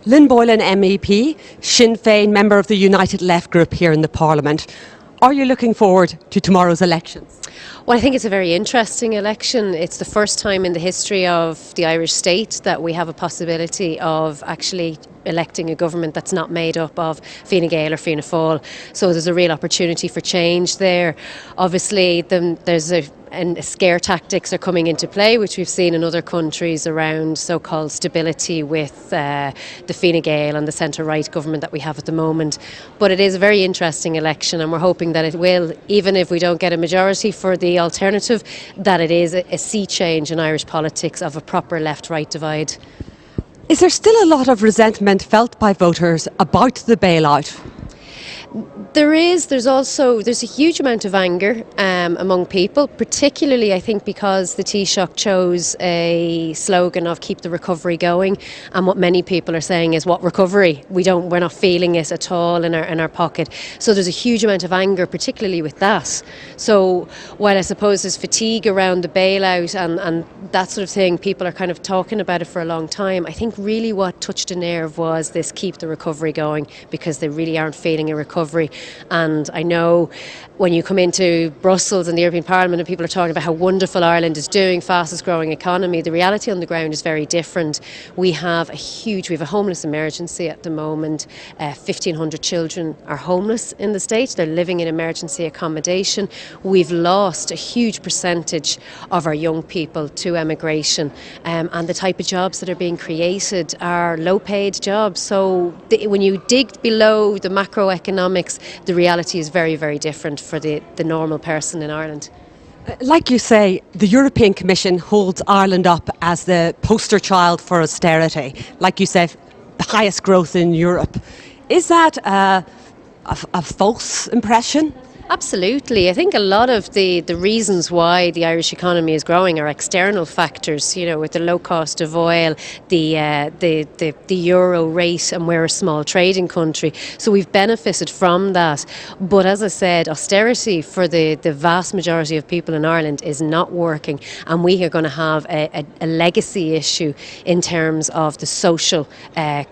Lynn Boylan MEP, Sinn Féin member of the United Left group here in the Parliament. Are you looking forward to tomorrow's elections? Well, I think it's a very interesting election. It's the first time in the history of the Irish state that we have a possibility of actually electing a government that's not made up of Fine Gael or Fianna Fáil. So there's a real opportunity for change there. Obviously, there's scare tactics are coming into play, which we've seen in other countries around so-called stability with the Fine Gael and the centre-right government that we have at the moment. But it is a very interesting election, and we're hoping that it will, even if we don't get a majority for the alternative, that it is a sea change in Irish politics of a proper left-right divide. Is there still a lot of resentment felt by voters about the bailout? There's a huge amount of anger among people, particularly I think because the Taoiseach chose a slogan of keep the recovery going, and what many people are saying is what recovery? We're not feeling it at all in our pocket. So there's a huge amount of anger, particularly with that. So while I suppose there's fatigue around the bailout and that sort of thing, people are kind of talking about it for a long time. I think really what touched a nerve was this keep the recovery going, because they really aren't feeling a recovery. And I know when you come into Brussels and the European Parliament and people are talking about how wonderful Ireland is doing, fastest growing economy, the reality on the ground is very different. We have a homeless emergency at the moment. 1,500 children are homeless in the state. They're living in emergency accommodation. We've lost a huge percentage of our young people to emigration, and the type of jobs that are being created are low paid jobs. So when you dig below the macroeconomics, the reality is very, very different for the normal person in Ireland. Like you say, the European Commission holds Ireland up as the poster child for austerity. Like you said, the highest growth in Europe. Is that a false impression? Absolutely. I think a lot of the reasons why the Irish economy is growing are external factors, with the low cost of oil, the euro rate, and we're a small trading country. So we've benefited from that. But as I said, austerity for the vast majority of people in Ireland is not working, and we are going to have a legacy issue in terms of the social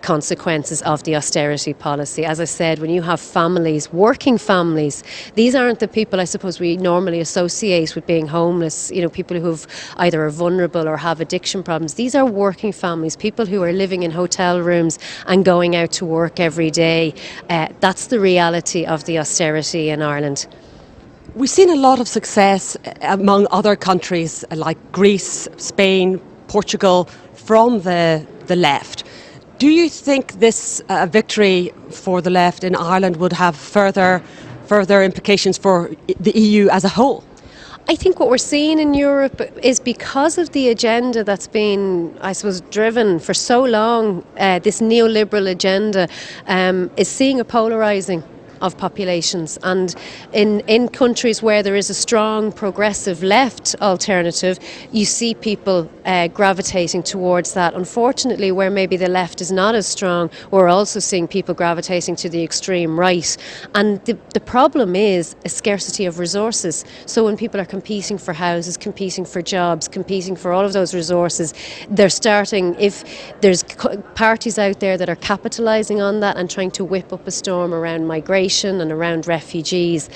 consequences of the austerity policy. As I said, when you have families, working families, these aren't the people I suppose we normally associate with being homeless, people who either are vulnerable or have addiction problems. These are working families, people who are living in hotel rooms and going out to work every day. That's the reality of the austerity in Ireland. We've seen a lot of success among other countries like Greece, Spain, Portugal from the left. Do you think this victory for the left in Ireland would have further implications for the EU as a whole? I think what we're seeing in Europe is because of the agenda that's been, I suppose, driven for so long, this neoliberal agenda is seeing a polarising of populations, and in countries where there is a strong progressive left alternative, you see people gravitating towards that. Unfortunately, where maybe the left is not as strong, we're also seeing people gravitating to the extreme right, and the problem is a scarcity of resources. So when people are competing for houses, competing for jobs, competing for all of those resources, they're starting, if there's parties out there that are capitalising on that and trying to whip up a storm around migration and around refugees,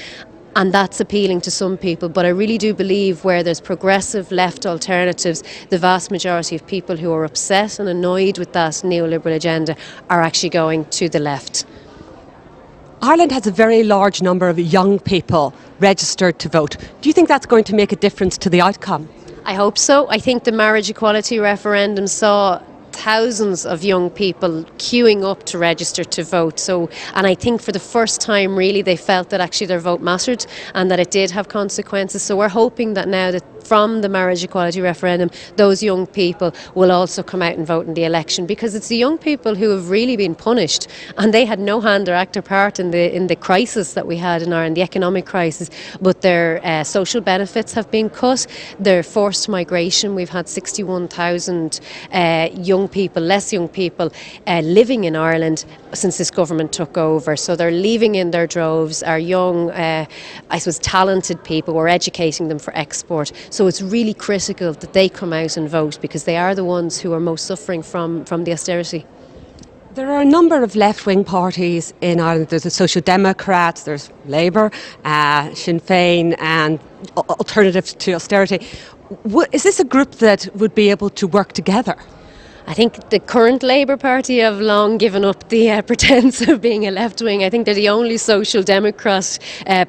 and that's appealing to some people. But I really do believe where there's progressive left alternatives, the vast majority of people who are upset and annoyed with that neoliberal agenda are actually going to the left. Ireland has a very large number of young people registered to vote. Do you think that's going to make a difference to the outcome? I hope so. I think the marriage equality referendum saw thousands of young people queuing up to register to vote. And I think for the first time really they felt that actually their vote mattered and that it did have consequences. So we're hoping that now that from the marriage equality referendum, those young people will also come out and vote in the election, because it's the young people who have really been punished, and they had no hand or act or part in the crisis that we had in Ireland, the economic crisis. But their social benefits have been cut. Their forced migration, we've had 61,000 less young people living in Ireland since this government took over. So they're leaving in their droves. Our young, talented people, we're educating them for export. So it's really critical that they come out and vote, because they are the ones who are most suffering from the austerity. There are a number of left-wing parties in Ireland. There's the Social Democrats, there's Labour, Sinn Féin, and alternatives to austerity. Is this a group that would be able to work together? I think the current Labour Party have long given up the pretense of being a left wing. I think they're the only Social Democrat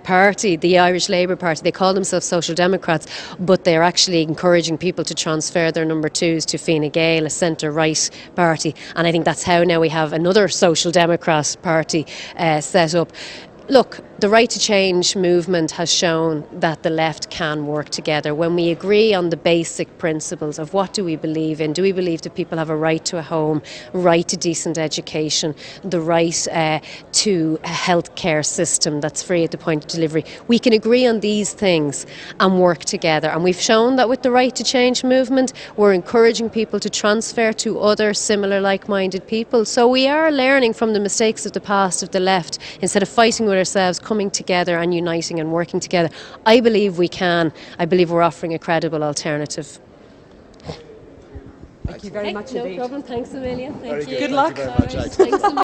party, the Irish Labour Party. They call themselves Social Democrats, but they're actually encouraging people to transfer their number twos to Fine Gael, a centre-right party. And I think that's how now we have another Social Democrat party set up. Look, the Right to Change movement has shown that the left can work together. When we agree on the basic principles of what do we believe in, do we believe that people have a right to a home, right to decent education, the right to a healthcare system that's free at the point of delivery, we can agree on these things and work together. And we've shown that with the Right to Change movement, we're encouraging people to transfer to other similar like-minded people. So we are learning from the mistakes of the past of the left. Instead of fighting with ourselves, coming together and uniting and working together. I believe we can. I believe we're offering a credible alternative. Thank you very much No indeed. problem. Thanks a million. Thank you. Good luck. Thank you very much. Thanks a million.